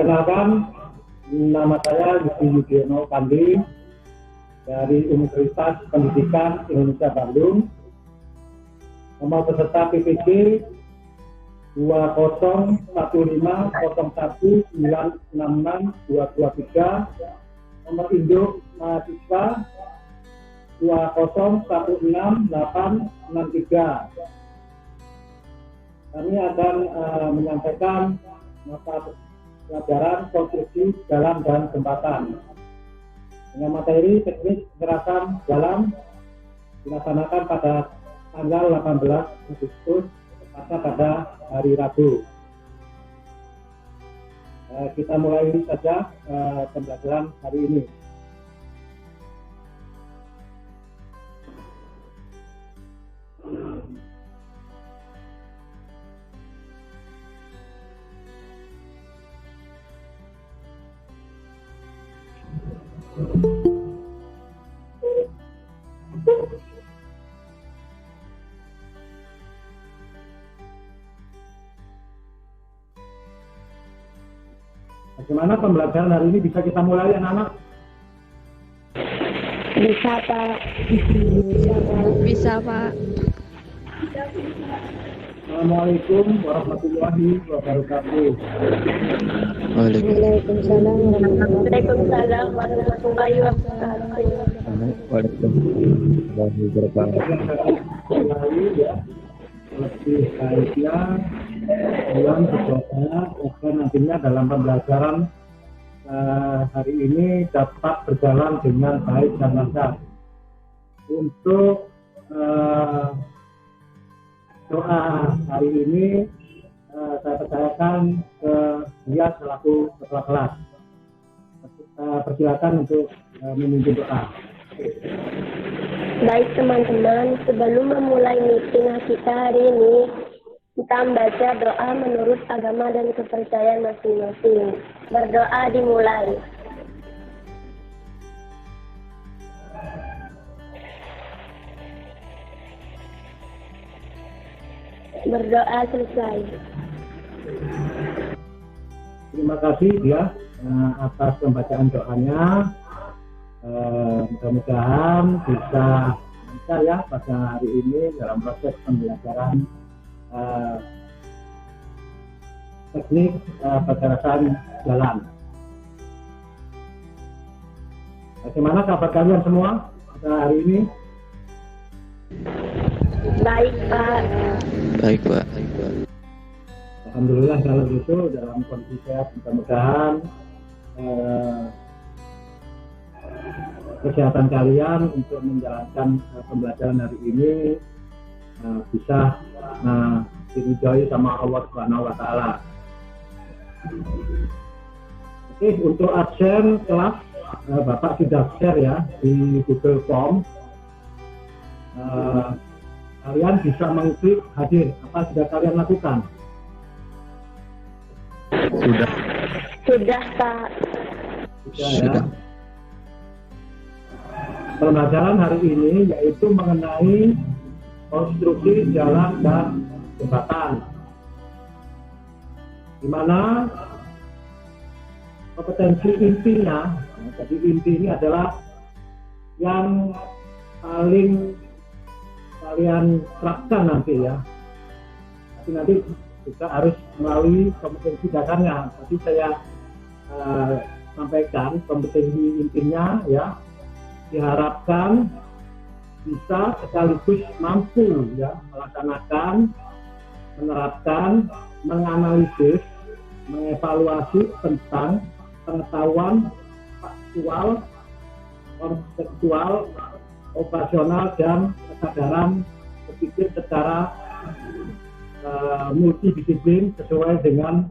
Perkenalkan, nama saya Yudi Yudhoyono Kandi dari Universitas Pendidikan Indonesia Bandung. Nomor peserta PPG 201501966223, nomor induk mahasiswa 2016863. Kami akan menyampaikan mata pelajaran konstruksi jalan dan jembatan dengan materi teknis pengerasan jalan dilaksanakan pada tanggal 18 Agustus tepatnya pada hari Rabu. Kita mulai saja pembelajaran hari ini. Bagaimana pembelajaran hari ini, bisa kita mulai anak-anak? Bisa Pak. Bisa Pak. Assalamualaikum warahmatullahi wabarakatuh. Waalaikumsalam warahmatullahi wabarakatuh. Waalaikumsalam warahmatullahi Ya, lebih baiknya kalian berdoa agar nantinya dalam pembelajaran hari ini dapat berjalan dengan baik dan lancar. Untuk doa hari ini saya percayakan ke dia selaku ketua kelas. Persilakan untuk memimpin doa. Baik teman-teman, sebelum memulai meeting kita hari ini, kita membaca doa menurut agama dan kepercayaan masing-masing. Berdoa dimulai. Berdoa selesai. Terima kasih ya atas pembacaan doanya. Mudah-mudahan bisa lancar ya pada hari ini dalam proses pembelajaran teknik pengerasan jalan. Bagaimana kabar kalian semua pada hari ini? Baik Pak. Baik Pak. Alhamdulillah kalau gitu dalam kondisi sehat, mudah-mudahan kesehatan kalian untuk menjalankan pembelajaran hari ini bisa diridhoi sama Allah Subhanahu wa Ta'ala. Oke, untuk absen kelas Bapak sudah share ya di Google Form. Kalian bisa mengklik hadir. Apa sudah kalian lakukan? Sudah Pak. Sudah ya. Pembelajaran hari ini yaitu mengenai konstruksi jalan dan jembatan, di mana kompetensi intinya, jadi inti ini adalah yang paling kalian terapkan nanti ya. Tapi nanti juga harus melalui kompetensi dasarnya. Tadi saya sampaikan kompetensi intinya ya. Diharapkan bisa sekaligus mampu ya melaksanakan, menerapkan, menganalisis, mengevaluasi tentang pengetahuan faktual, konseptual, operasional dan kesadaran berpikir secara multidisiplin sesuai dengan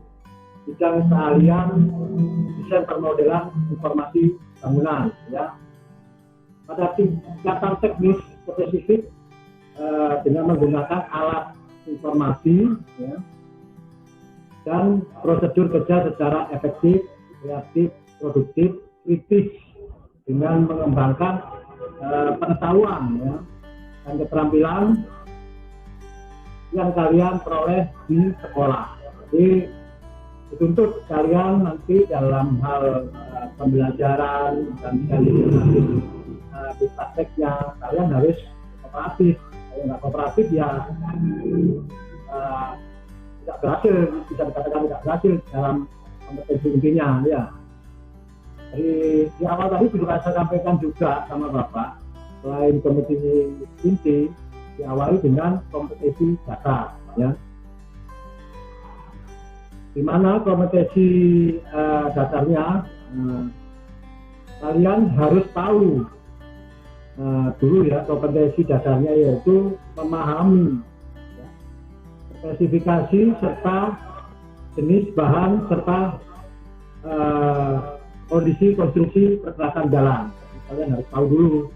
bidang keahlian desain permodelan informasi bangunan ya. Pada tingkatan teknis spesifik dengan menggunakan alat informasi ya, dan prosedur kerja secara efektif, kreatif, produktif, kritis dengan mengembangkan pengetahuan ya, dan keterampilan yang kalian peroleh di sekolah. Jadi dituntut kalian nanti dalam hal pembelajaran dan sekaligus nanti di prakteknya kalian harus kooperatif. Kalau nggak kooperatif ya tidak berhasil, bisa dikatakan tidak berhasil dalam kompetensi intinya ya. Di awal tadi juga saya sampaikan juga sama Bapak, selain kompetensi inti diawali dengan kompetensi dasar ya. Di mana kompetensi dasarnya kalian harus tahu dulu ya, kompetensi dasarnya yaitu memahami ya, spesifikasi serta jenis bahan serta kondisi konstruksi pergerakan jalan. Kalian harus tahu dulu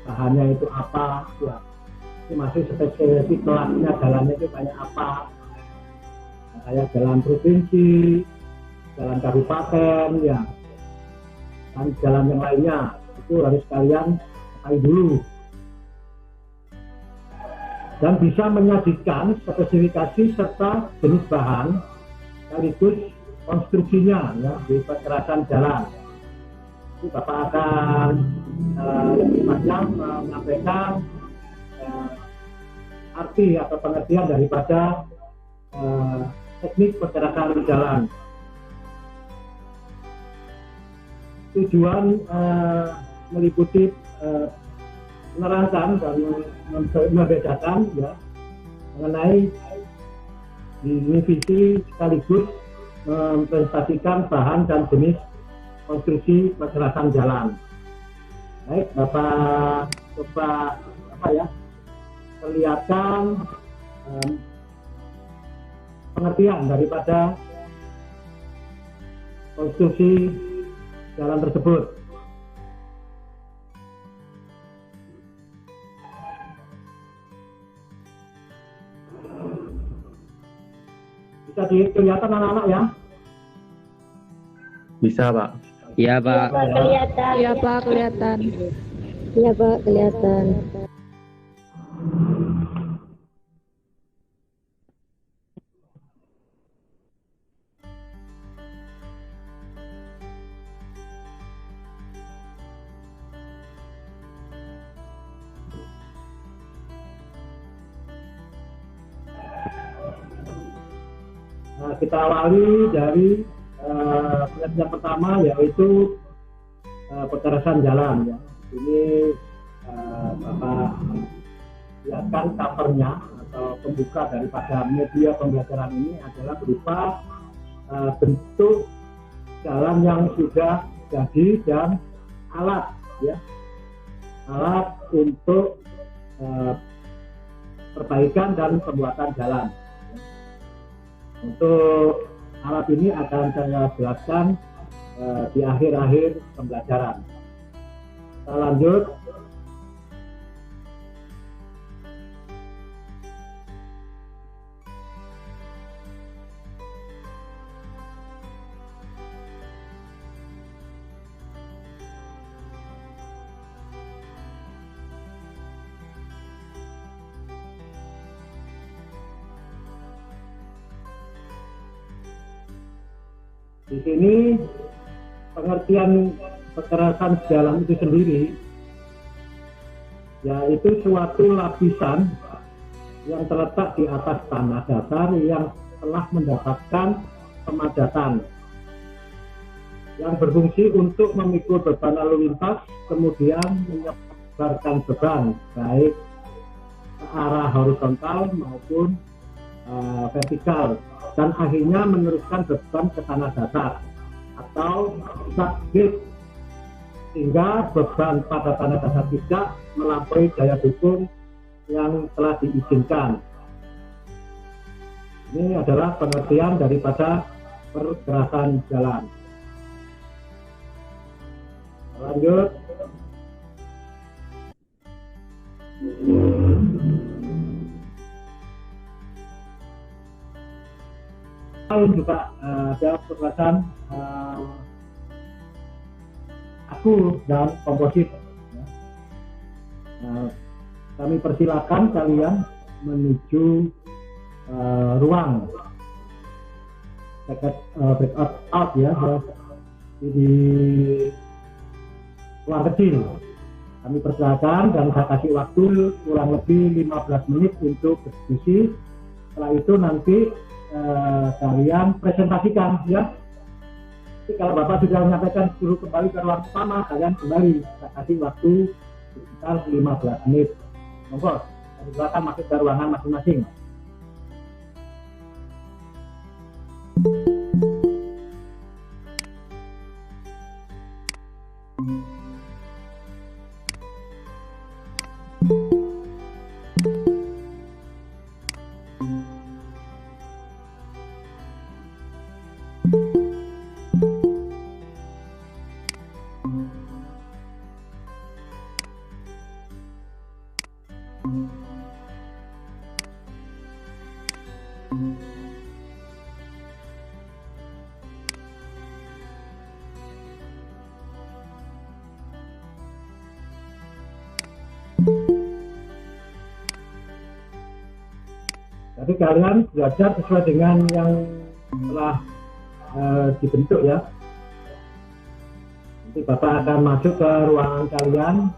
bahannya itu apa ya. Ini masih spesifik kelasnya jalannya itu kayak apa. Kayak jalan provinsi, jalan kabupaten ya, dan jalan yang lainnya itu harus kalian ketahui dulu. Dan bisa menyajikan spesifikasi serta jenis bahan sekaligus konstruksinya ya di pergerakan jalan. Ini Bapak akan lebih panjang menyampaikan arti atau pengertian daripada teknik pergerakan jalan. Tujuan meliputi menerangkan dan membedakan ya mengenai ini visi sekaligus mempresentasikan bahan dan jenis konstruksi pergerakan jalan. Baik, Bapak coba perlihatkan pengertian daripada konstruksi jalan tersebut. Bisa kelihatan anak-anak ya? Bisa, Pak. Iya, Pak. Kelihatan. Iya, Pak, kelihatan. Iya, Pak, kelihatan. Nah, kita awali dari pengertian pertama yaitu pergerakan jalan ya. Ini Bapak lihatkan covernya atau pembuka daripada media pembelajaran ini adalah berupa bentuk jalan yang sudah jadi dan alat ya, alat untuk perbaikan dan pembuatan jalan. Untuk alat ini akan saya jelaskan di akhir-akhir pembelajaran. Kita lanjut. Di sini pengertian pergerakan jalan itu sendiri yaitu suatu lapisan yang terletak di atas tanah datar yang telah mendapatkan pemadatan yang berfungsi untuk memikul beban lalu lintas, kemudian menyebarkan beban baik ke arah horizontal maupun vertikal, dan akhirnya meneruskan beban ke tanah datar atau subgrade sehingga beban pada tanah datar tidak melampaui daya dukung yang telah diizinkan. Ini adalah pengertian daripada pergerakan jalan. Lanjut. Juga ada pergerakan aku dan komposit. Kami persilakan kalian menuju ruang breakout out ya, di ruang kecil. Kami persilakan dan saya kasih waktu kurang lebih 15 menit untuk berdiskusi. Setelah itu nanti kalian presentasikan ya. Jadi kalau Bapak sudah menyampaikan suruh kembali ke ruang utama, kalian kembali. Saya kasih waktu sekitar 15 menit. Monggo, silakan masuk ke ruangan masing-masing. Jadi kalian belajar sesuai dengan yang telah dibentuk ya. Nanti Bapak akan masuk ke ruangan kalian,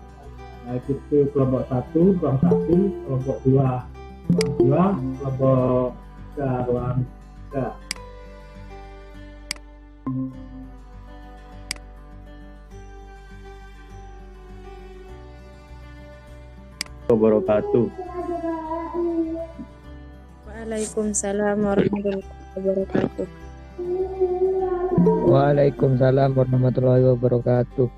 baik itu kelompok 1, ruang 1, kelompok 2, ruang 2, kelompok 3, ruang 3. Wabarakatuh. Waalaikumsalam warahmatullahi wabarakatuh. Waalaikumsalam warahmatullahi wabarakatuh.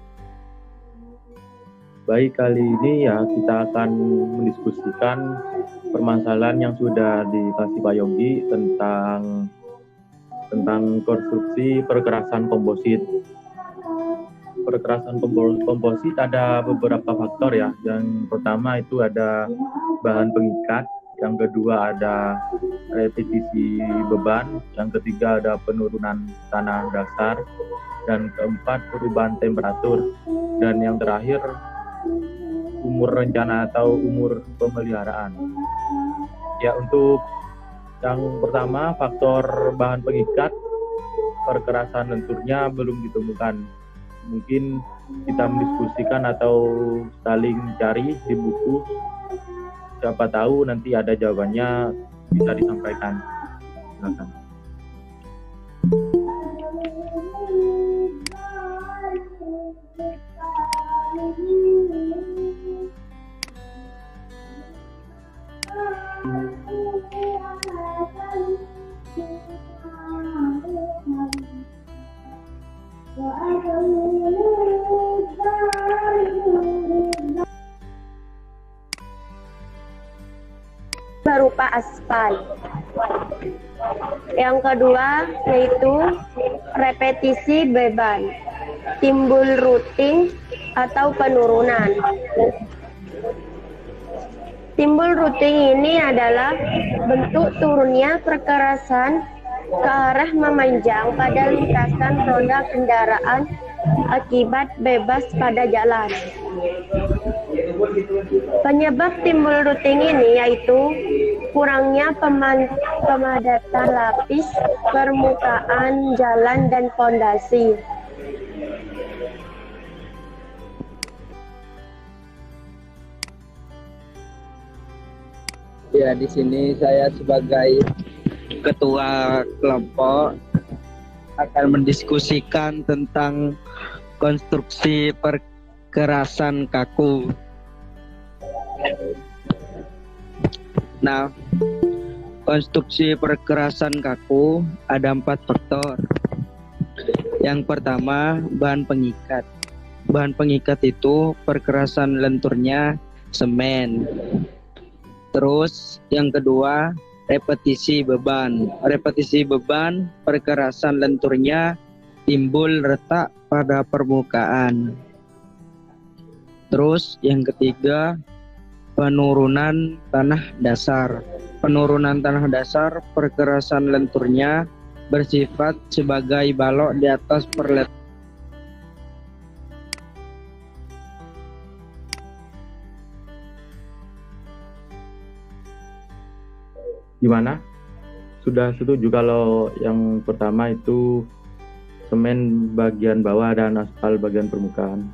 Baik, kali ini ya kita akan mendiskusikan permasalahan yang sudah dikasih Pak Yogi tentang konstruksi perkerasan komposit. Perkerasan komposit ada beberapa faktor ya. Yang pertama itu ada bahan pengikat, yang kedua ada repetisi beban, yang ketiga ada penurunan tanah dasar, dan keempat perubahan temperatur, dan yang terakhir umur rencana atau umur pemeliharaan. Ya, untuk yang pertama faktor bahan pengikat, perkerasan lenturnya belum ditemukan. Mungkin kita mendiskusikan atau saling cari di buku. Siapa tahu nanti ada jawabannya bisa disampaikan. Silakan. Berupa aspal. Yang kedua yaitu repetisi beban, timbul routing atau penurunan. Timbul routing ini adalah bentuk turunnya perkerasan ke arah memanjang pada lintasan roda kendaraan akibat bebas pada jalan. Penyebab timbul routing ini yaitu kurangnya pemadatan lapis permukaan jalan dan fondasi. Ya, di sini saya sebagai ketua kelompok akan mendiskusikan tentang konstruksi perkerasan kaku. Nah, konstruksi perkerasan kaku ada 4 faktor. Yang pertama, bahan pengikat. Bahan pengikat itu perkerasan lenturnya semen. Terus yang kedua, repetisi beban. Repetisi beban, perkerasan lenturnya timbul retak pada permukaan. Terus yang ketiga, penurunan tanah dasar. Penurunan tanah dasar, perkerasan lenturnya bersifat sebagai balok di atas perlet. Gimana? sudah setuju kalau yang pertama itu semen bagian bawah dan aspal bagian permukaan.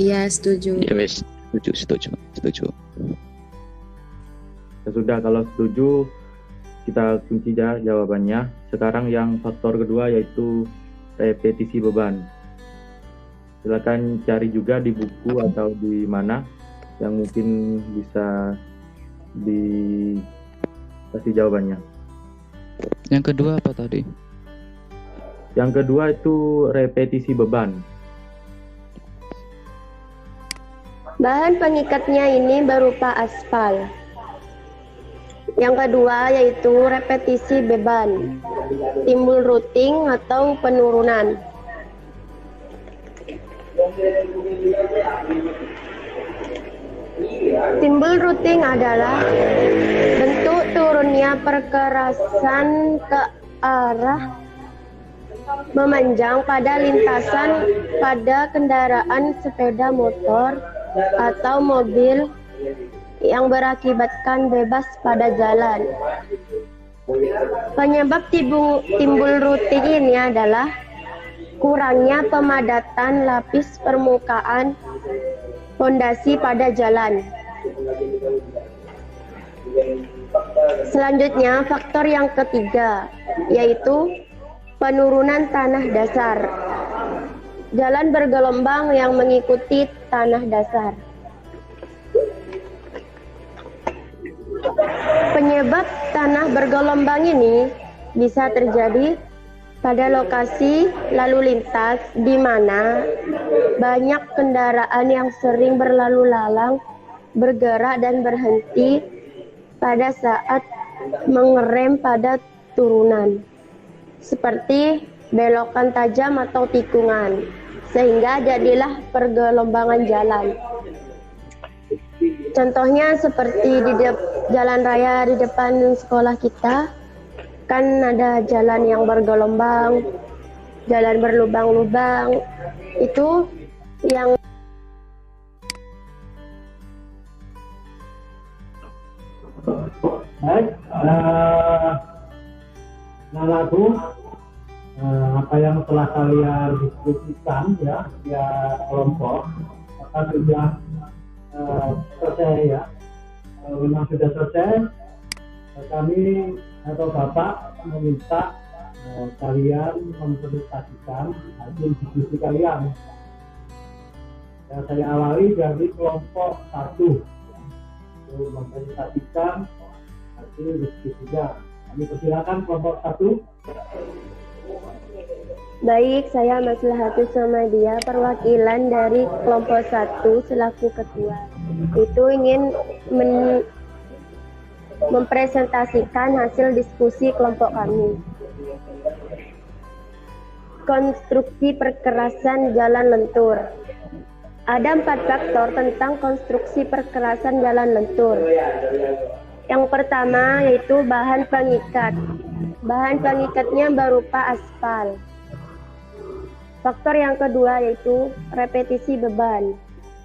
Iya, setuju. Ya wes, setuju. Ya sudah, kalau setuju kita kunci jawabannya. Sekarang yang faktor kedua yaitu repetisi beban. Silakan cari juga di buku atau di mana yang mungkin bisa dikasih jawabannya. Yang kedua apa tadi? Yang kedua itu repetisi beban. Bahan pengikatnya ini berupa aspal. Yang kedua yaitu repetisi beban, timbul routing atau penurunan. Timbul routing adalah bentuk turunnya perkerasan ke arah memanjang pada lintasan pada kendaraan sepeda motor atau mobil yang berakibatkan bebas pada jalan. Penyebab timbul routing ini adalah kurangnya pemadatan lapis permukaan pondasi pada jalan. Selanjutnya, faktor yang ketiga yaitu penurunan tanah dasar. Jalan bergelombang yang mengikuti tanah dasar. Penyebab tanah bergelombang ini bisa terjadi pada lokasi lalu lintas di mana banyak kendaraan yang sering berlalu lalang, bergerak dan berhenti pada saat mengerem pada turunan, seperti belokan tajam atau tikungan, sehingga jadilah pergelombangan jalan. Contohnya seperti di jalan raya di depan sekolah kita, kan ada jalan yang bergelombang, jalan berlubang-lubang, itu yang baik. Lalu apa yang telah kalian diskusikan ya kelompok, maka sudah selesai ya. Memang sudah selesai. Kami atau Bapak meminta kalian mempresentasikan hasil diskusi kalian. Ya, saya awali dari kelompok 1 untuk mempresentasikan hasil diskusinya. Kami persilakan kelompok 1. baik, saya Maslahatus Samadia, perwakilan dari kelompok 1 selaku ketua. Itu ingin mempresentasikan hasil diskusi kelompok kami. Konstruksi perkerasan jalan lentur. Ada 4 faktor tentang konstruksi perkerasan jalan lentur. Yang pertama yaitu bahan pengikat. Bahan pengikatnya berupa aspal. Faktor yang kedua yaitu repetisi beban,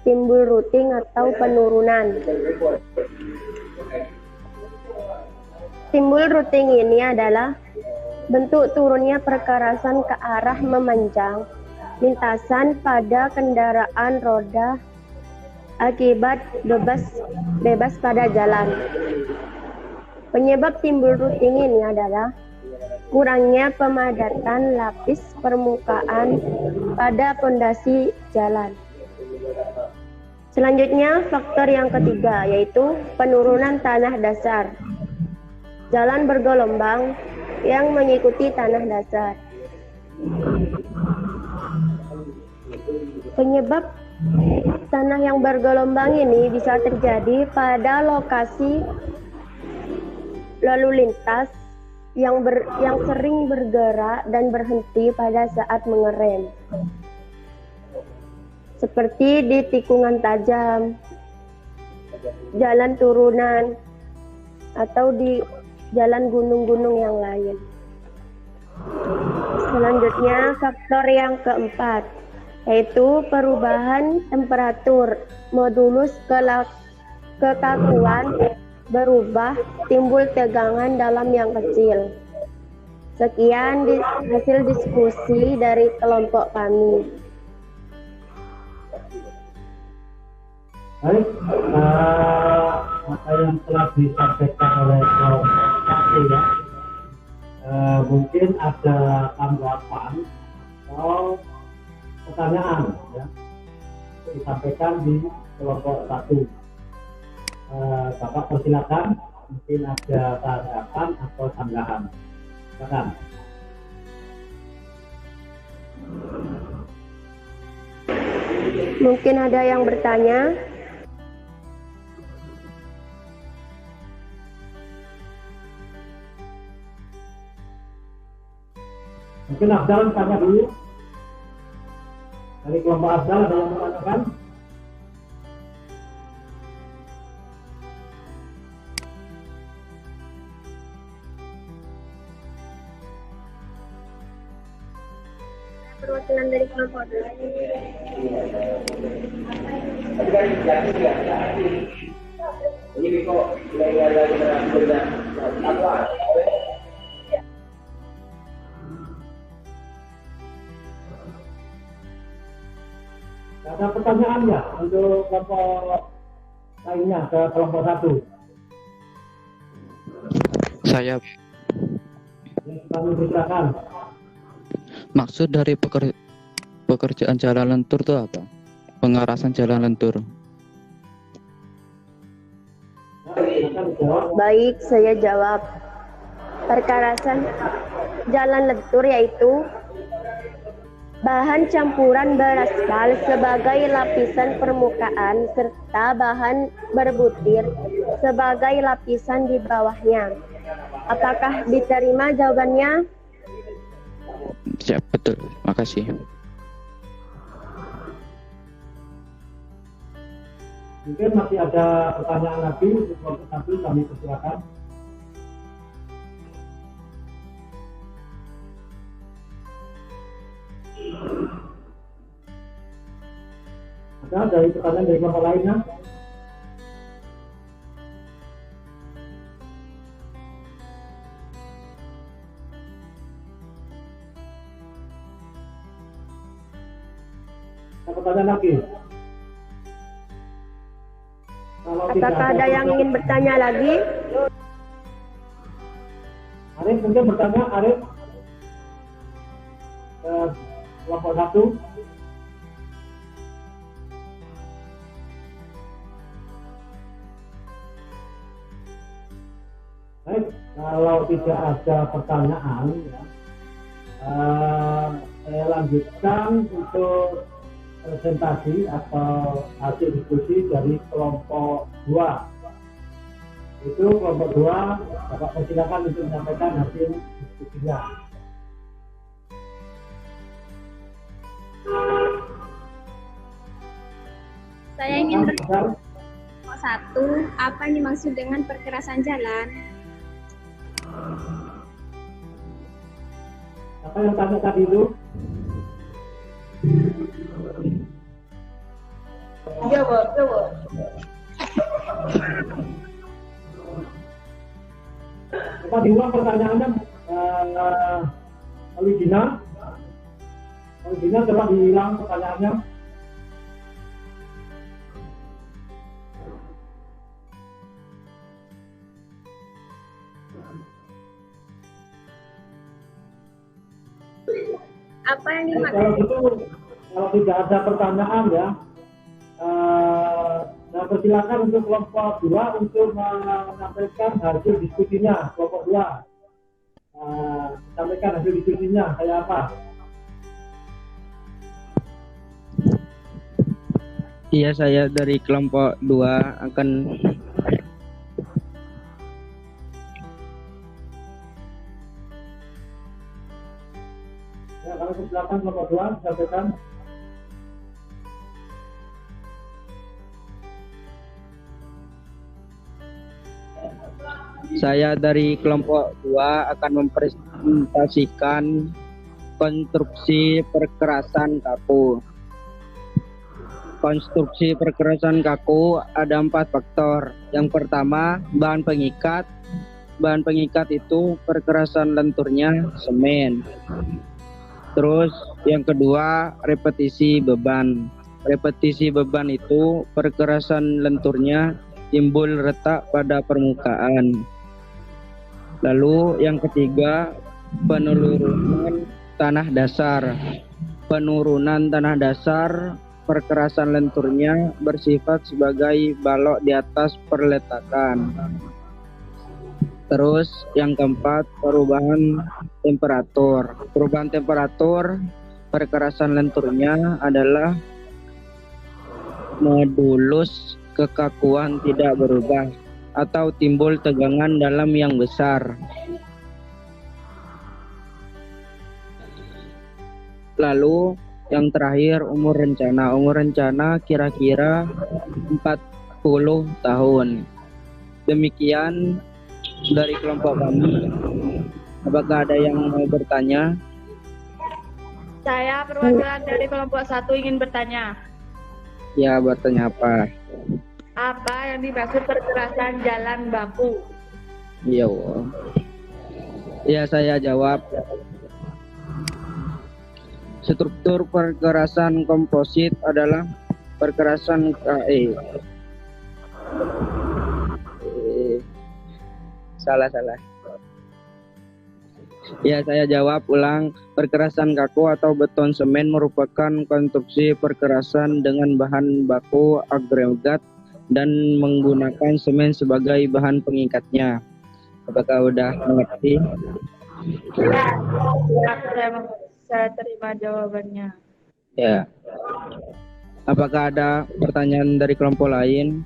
timbul routing atau penurunan. Timbul routing ini adalah bentuk turunnya perkerasan ke arah memanjang lintasan pada kendaraan roda akibat bebas pada jalan. Penyebab timbul routing ini adalah kurangnya pemadatan lapis permukaan pada pondasi jalan. Selanjutnya, faktor yang ketiga yaitu penurunan tanah dasar. Jalan bergelombang yang mengikuti tanah dasar. Penyebab tanah yang bergelombang ini bisa terjadi pada lokasi lalu lintas yang sering bergerak dan berhenti pada saat mengerem, seperti di tikungan tajam, jalan turunan, atau di jalan gunung-gunung yang lain. Selanjutnya, faktor yang keempat yaitu perubahan temperatur, modulus kekakuan berubah, timbul tegangan dalam yang kecil. Sekian hasil diskusi dari kelompok kami. Baik, apa yang telah disampaikan oleh kelompok satu ya, mungkin ada tanggapan atau pertanyaan ya, disampaikan di kelompok satu. Bapak persilakan, mungkin ada tanggapan atau tanggapan. Silakan. Mungkin ada yang bertanya. Mungkin Afdal tanya dulu. Dari kelompok Afdal ada yang menanyakan? Perwakilan dari kelompok Ada pertanyaan ya untuk kelompok lainnya ke kelompok satu? Saya Yang kami bicarakan. maksud dari pekerjaan jalan lentur itu apa? Pengarasan jalan lentur. Baik, saya jawab. Perkarasan jalan lentur yaitu bahan campuran beraspal sebagai lapisan permukaan serta bahan berbutir sebagai lapisan di bawahnya. Apakah diterima jawabannya? Ya, betul. Makasih. Mungkin masih ada pertanyaan lagi untuk kelompok satu, kami persilakan. Ada dari pertanyaan dari kelompok lainnya? Ada pertanyaan lagi? Kalau tidak Apakah ada yang ingin bertanya lagi? Arif mungkin bertanya, Arif kelompok satu. Baik, kalau tidak ada pertanyaan ya, saya lanjutkan untuk presentasi atau hasil diskusi dari kelompok 2. Itu kelompok 2, Bapak persilakan untuk menyampaikan hasil diskusinya. Saya ingin bertanya, kelompok 1, apa yang dimaksud dengan perkerasan jalan? Apa yang tanya tadi itu? Jawab. Coba diulang pertanyaannya, Alidina. Alidina, coba diulang pertanyaannya. Apa yang dimaksud? Kalau gitu, kalau tidak ada pertanyaan ya, saya persilakan untuk kelompok 2 untuk menyampaikan hasil diskusinya. Kelompok 2 sampaikan hasil diskusinya kayak apa? Iya, saya dari kelompok 2 akan Ya, kalau persilakan kelompok 2 sampaikan. Saya dari kelompok 2 akan mempresentasikan konstruksi perkerasan kaku. konstruksi perkerasan kaku ada 4 faktor. Yang pertama, bahan pengikat. Bahan pengikat itu perkerasan lenturnya semen. Terus yang kedua, repetisi beban. Repetisi beban itu perkerasan lenturnya timbul retak pada permukaan. Lalu yang ketiga, penurunan tanah dasar. Penurunan tanah dasar, perkerasan lenturnya bersifat sebagai balok di atas perletakan. Terus yang keempat, perubahan temperatur. Perubahan temperatur, perkerasan lenturnya adalah modulus kekakuan tidak berubah atau timbul tegangan dalam yang besar. Lalu yang terakhir, umur rencana. Umur rencana kira-kira 40 tahun. Demikian dari kelompok kami. Apakah ada yang mau bertanya? Saya perwakilan dari kelompok 1 ingin bertanya. Ya, bertanya apa? Apa yang dimaksud perkerasan jalan baku? Iya. Ya, saya jawab. Struktur perkerasan komposit adalah perkerasan salah. Ya, saya jawab ulang. Perkerasan kaku atau beton semen merupakan konstruksi perkerasan dengan bahan baku agregat dan menggunakan semen sebagai bahan pengikatnya. Apakah udah mengerti? Saya terima jawabannya. Ya. Apakah ada pertanyaan dari kelompok lain?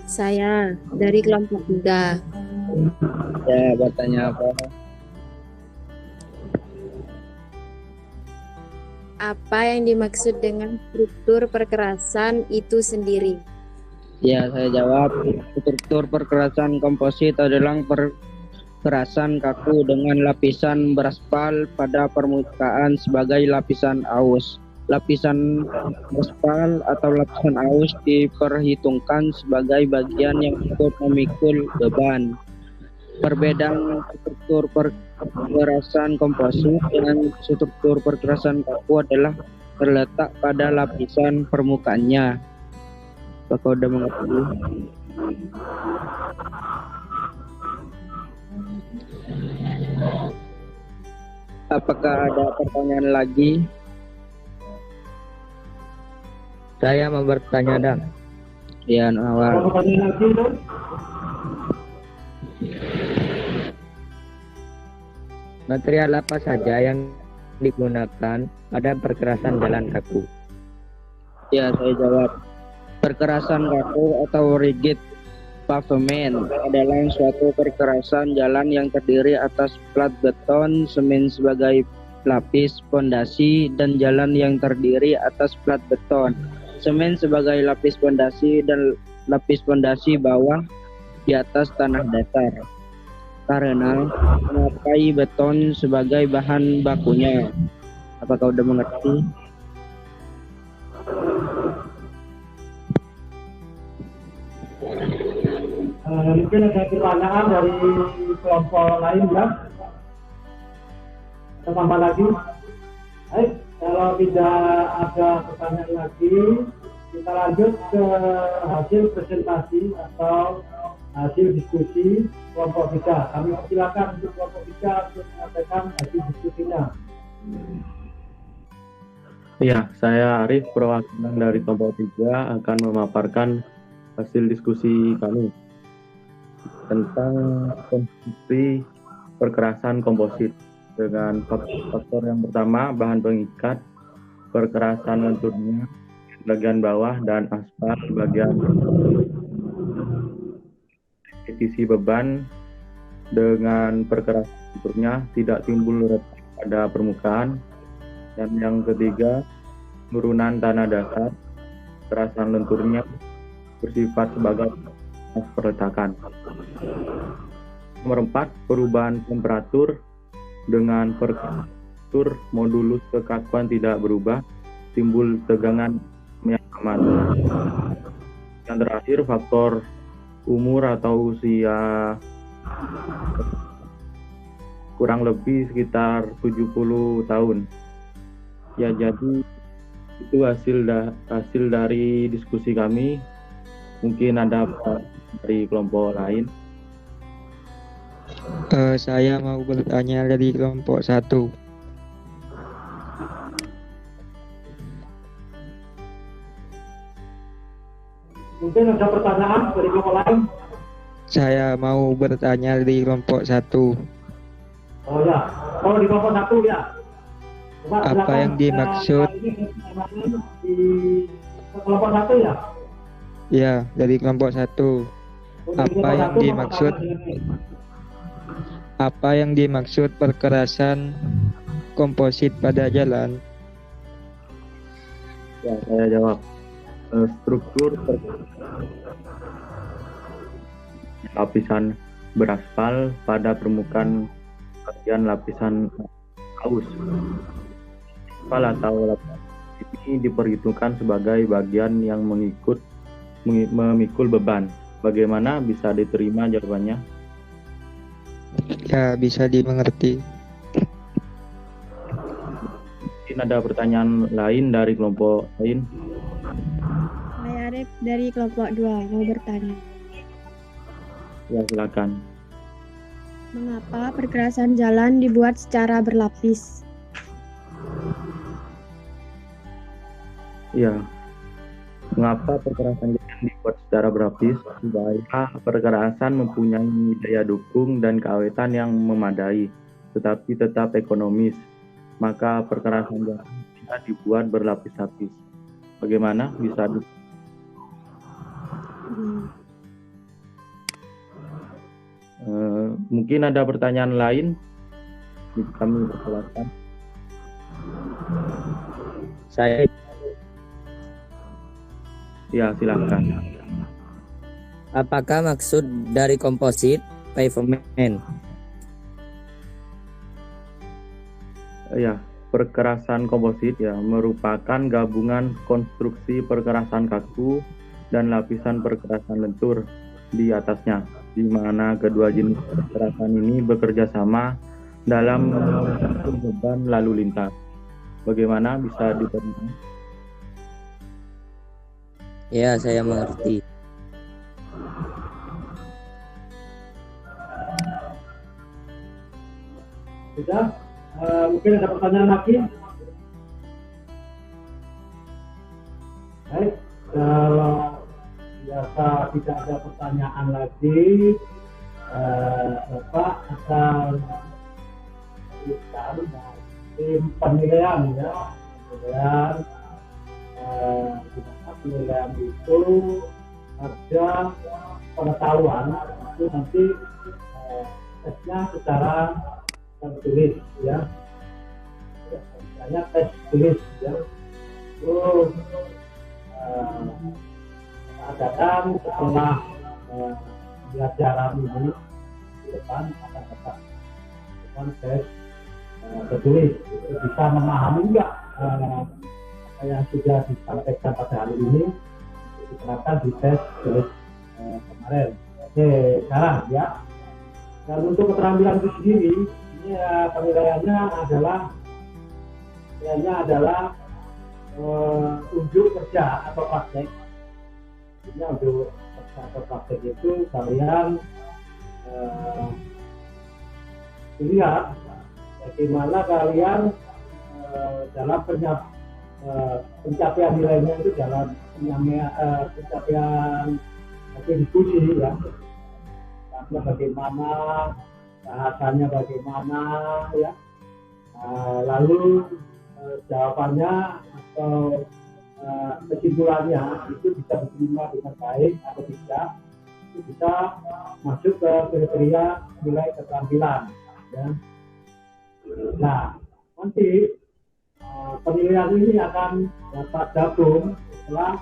Saya dari kelompok 3. Ya, bertanya apa? Apa yang dimaksud dengan struktur perkerasan itu sendiri? Ya, saya jawab. Struktur perkerasan komposit adalah perkerasan kaku dengan lapisan beraspal pada permukaan sebagai lapisan aus. Lapisan beraspal atau lapisan aus diperhitungkan sebagai bagian yang ikut memikul beban. Perbedaan struktur perkerasan komposit dengan struktur perkerasan kaku adalah terletak pada lapisan permukaannya. Apakah udah mengerti? Apakah ada pertanyaan lagi? Saya mau bertanya, Dam. Ya, awal. Pertanyaan lagi, Dok? Material apa saja yang digunakan pada perkerasan jalan kaku? Ya, saya jawab. Perkerasan kaku atau rigid pavement adalah suatu perkerasan jalan yang terdiri atas plat beton, semen sebagai lapis pondasi, dan jalan yang terdiri atas plat beton, semen sebagai lapis pondasi, dan lapis pondasi bawah di atas tanah dasar. Karena memakai beton sebagai bahan bakunya. Apakah udah mengerti? Mungkin ada pertanyaan dari kelompok lain, ya? Ada tambah lagi? Baik, kalau tidak ada pertanyaan lagi, kita lanjut ke hasil presentasi atau hasil diskusi kelompok 3. Kami silakan untuk kelompok 3 untuk menyampaikan hasil diskusinya. Ya, saya Arif, perwakilan dari kelompok 3 akan memaparkan hasil diskusi kami tentang konstruksi perkerasan komposit dengan faktor yang pertama, bahan pengikat, perkerasan lenturnya bagian bawah, dan aspal bagian repetisi beban dengan perkerasan lenturnya tidak timbul retak pada permukaan. Dan yang ketiga, penurunan tanah dasar, perkerasan lenturnya bersifat sebagai perletakan. Nomor 4, perubahan temperatur dengan perkerasan modulus kekakuan tidak berubah, timbul tegangan yang aman. Yang terakhir, faktor umur atau usia kurang lebih sekitar 70 tahun. Ya, jadi itu hasil dari diskusi kami. Mungkin ada dari kelompok lain. Saya mau bertanya dari kelompok 1. Mungkin ada pertanyaan dari kelompok lain. Saya mau bertanya dari kelompok 1. Oh ya, kalau di kelompok 1 ya. Coba Apa silakan, yang dimaksud? Di kelompok 1 ya. Ya, dari kelompok 1. Apa yang dimaksud? Apa yang dimaksud perkerasan komposit pada jalan? Ya, saya jawab. Struktur lapisan beraspal pada permukaan bagian lapisan aus. Aspal atau lapisan ini diperhitungkan sebagai bagian yang memikul beban. Bagaimana bisa diterima jawabannya? Ya, bisa dimengerti. Mungkin ada pertanyaan lain dari kelompok lain? Saya Arif dari kelompok 2 mau bertanya. Ya, silakan. Mengapa perkerasan jalan dibuat secara berlapis? Ya, mengapa perkerasan jalan dibuat secara berlapis? Supaya perkerasan mempunyai daya dukung dan keawetan yang memadai, tetapi tetap ekonomis. Maka perkerasan jalan bisa dibuat berlapis-lapis. Bagaimana bisa mungkin ada pertanyaan lain? Kami persilakan. Saya Ya, silakan. Apakah maksud dari komposit pavement? Ya, perkerasan komposit ya merupakan gabungan konstruksi perkerasan kaku dan lapisan perkerasan lentur di atasnya, di mana kedua jenis perkerasan ini bekerja sama dalam mengangkut beban lalu lintas. Bagaimana bisa diterima? Ya, saya mengerti. Sudah, mungkin ada pertanyaan lagi. Baik, kalau biasa tidak ada pertanyaan lagi, Bapak akan berikan tim penilaian ya, penilaian itu ada pengetahuan itu nanti tesnya secara tertulis ya, misalnya tes tulis ya, terus adakan setelah pembelajaran ini di depan akan tetap tes tertulis, bisa memahami enggak apa yang sudah disampaikan pada hari ini diterapkan di tes tulis kemarin. Oke, sekarang ya. Dan untuk keterampilan itu sendiri, ini penilaiannya adalah unjuk kerja atau praktek. Ini unjuk kerja atau praktek itu kalian lihat bagaimana kalian dalam pencapaian nilainya itu dalam pencapaian diskusi ya. Bagaimana, bahasanya bagaimana ya, lalu jawabannya atau kesimpulannya itu bisa diterima dengan baik atau tidak, itu bisa masuk ke kriteria nilai keterampilan ya. Nah, nanti penilaian ini akan dapat gabung setelah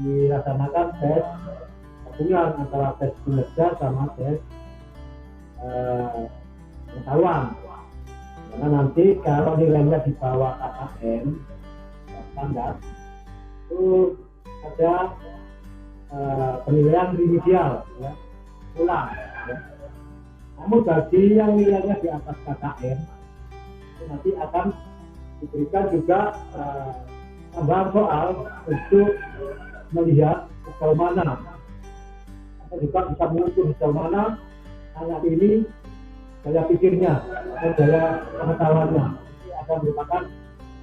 dilaksanakan tes gabungan antara tes kinerja sama tes pengetahuan. Karena nanti kalau nilainya di bawah KKM standar, itu ada penilaian remedial, ya, ulang. Ya. Namun bagi yang nilainya di atas KKM, itu nanti akan diberikan juga tambahan soal untuk melihat sejauh mana, atau juga bisa mengukur sejauh mana anak ini daya pikirnya dan daya pengetahuannya. Ini akan merupakan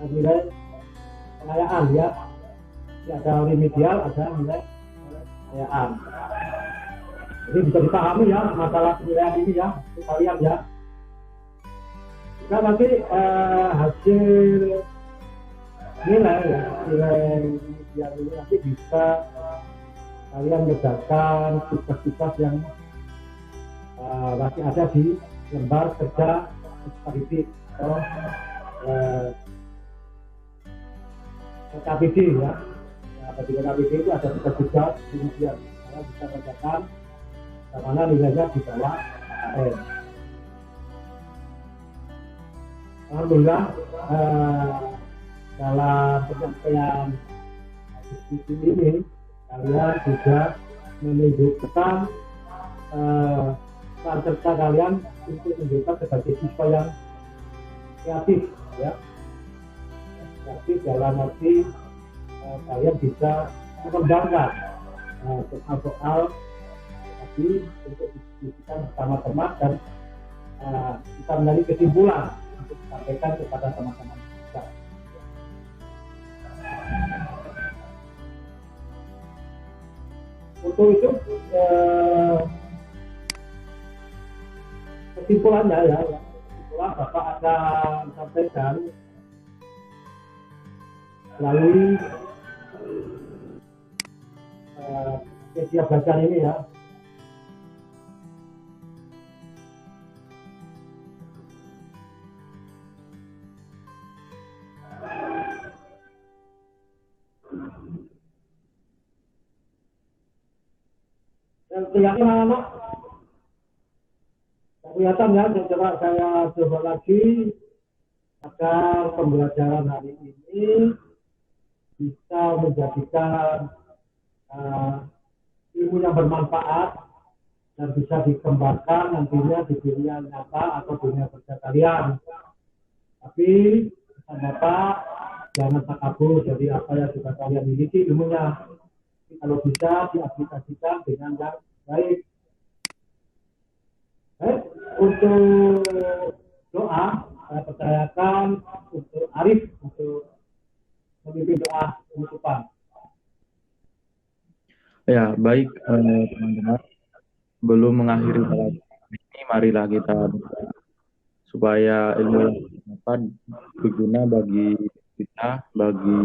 nilai pengayaan, ya. Ini ada remedial, ada nilai pengayaan. Jadi bisa dipahami ya masalah penilaian ini ya, untuk kalian ya. Jika nanti hasil nilai ya, nilai remedial ini nanti bisa kalian kerjakan tugas-tugas yang masih ada di lembar kerja statistik atau KPD ya. Bagi KPD itu ada tugas-tugas kemudian kalian bisa kerjakan mana nilainya di bawah KKM. Alhamdulillah dalam penyampaian diskusi ini kalian juga menunjukkan peran serta kalian untuk menunjukkan sebagai siswa yang kreatif, ya. Kreatif dalam arti kalian bisa mengembangkan soal-soal tadi untuk diskusikan bersama teman dan kita menjadi kesimpulan untuk disampaikan kepada teman-teman kita. Untuk itu kesimpulannya ya, kesimpulan Bapak akan sampaikan melalui media belajar ini ya. Dan kelihatan anak kelihatan ya, coba saya coba lagi agar pembelajaran hari ini bisa menjadikan ilmu yang bermanfaat dan bisa dikembangkan nantinya di dunia nyata atau dunia kerja kalian. Tapi pesan Bapak, jangan takabur dari apa yang sudah kalian miliki ilmunya. Kalau bisa diaplikasikan dengan yang baik. Untuk doa, saya percayakan untuk Arif untuk memimpin doa penutupan. Ya, baik teman-teman. Belum mengakhiri ini, marilah kita berdoa supaya ilmu yang dapat berguna bagi kita, bagi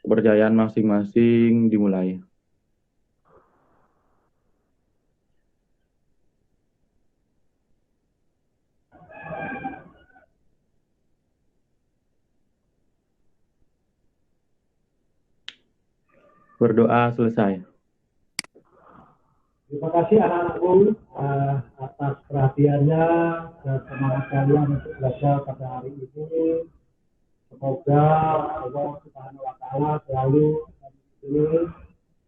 kepercayaan masing-masing dimulai. Berdoa selesai. Terima kasih anak-anakku atas perhatiannya dan semangat kalian untuk belajar pada hari ini. Semoga Allah Subhanahu wa Ta'ala selalu membimbing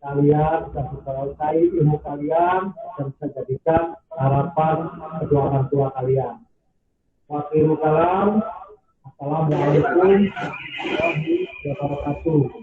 kalian dan memberkahi ilmu kalian dan bisa jadikan harapan kedua orang tua kalian. Wassalamualaikum warahmatullahi wabarakatuh.